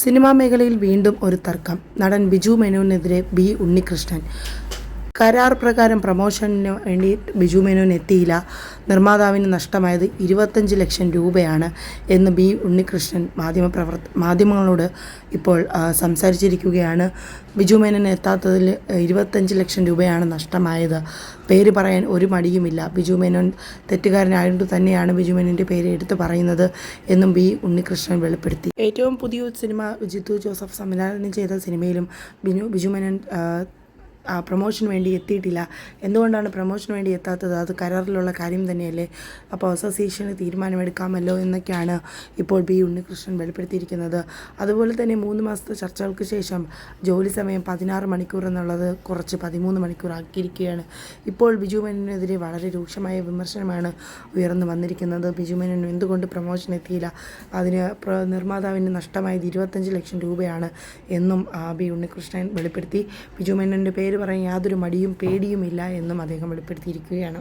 Cinema മേഖലയിൽ വീണ്ടും ഒരു തർക്കം. നടൻ ബിജു മേനോനെതിരെ ബി ഉണ്ണികൃഷ്ണൻ. കരാർ പ്രകാരം പ്രമോഷന് വേണ്ടി ബിജു മേനോൻ എത്തിയില്ല. നിർമ്മാതാവിന് നഷ്ടമായത് 25 ലക്ഷം രൂപയാണ് എന്ന് ബി ഉണ്ണികൃഷ്ണൻ മാധ്യമങ്ങളോട് ഇപ്പോൾ സംസാരിച്ചിരിക്കുകയാണ്. ബിജു മേനോൻ എത്താത്തതിൽ 25 ലക്ഷം രൂപയാണ് നഷ്ടമായത്. പേര് പറയാൻ ഒരു മടിയുമില്ല. ബിജു മേനോൻ തെറ്റുകാരനായതുകൊണ്ട് തന്നെയാണ് ബിജു മേനോൻ്റെ പേര് എടുത്തു പറയുന്നത് എന്നും ബി ഉണ്ണികൃഷ്ണൻ വെളിപ്പെടുത്തി. ഏറ്റവും പുതിയ സിനിമ ജിത്തു ജോസഫ് സംവിധാനം ചെയ്ത സിനിമയിലും ബിജു മേനോൻ പ്രമോഷന് വേണ്ടി എത്തിയിട്ടില്ല. എന്തുകൊണ്ടാണ് പ്രമോഷന് വേണ്ടി എത്താത്തത്? അത് കരാറിലുള്ള കാര്യം തന്നെയല്ലേ. അപ്പോൾ അസോസിയേഷന് തീരുമാനമെടുക്കാമല്ലോ എന്നൊക്കെയാണ് ഇപ്പോൾ ബി ഉണ്ണികൃഷ്ണൻ വെളിപ്പെടുത്തിയിരിക്കുന്നത്. അതുപോലെ തന്നെ 3 മാസത്തെ ചർച്ചകൾക്ക് ശേഷം ജോലി സമയം 16 മണിക്കൂർ എന്നുള്ളത് കുറച്ച് 13 മണിക്കൂർ ആക്കിയിരിക്കുകയാണ്. ഇപ്പോൾ ബിജു മേനോനെതിരെ വളരെ രൂക്ഷമായ വിമർശനമാണ് ഉയർന്നു വന്നിരിക്കുന്നത്. ബിജു മേനോൻ എന്തുകൊണ്ട് പ്രമോഷൻ എത്തിയില്ല, അതിന് നിർമ്മാതാവിന് നഷ്ടമായത് 25 ലക്ഷം രൂപയാണ് എന്നും ബി ഉണ്ണികൃഷ്ണൻ വെളിപ്പെടുത്തി. ബിജു മേനോൻ്റെ പേര് പറയാൻ യാതൊരു മടിയും പേടിയുമില്ല എന്നും അദ്ദേഹം വെളിപ്പെടുത്തിയിരിക്കുകയാണ്.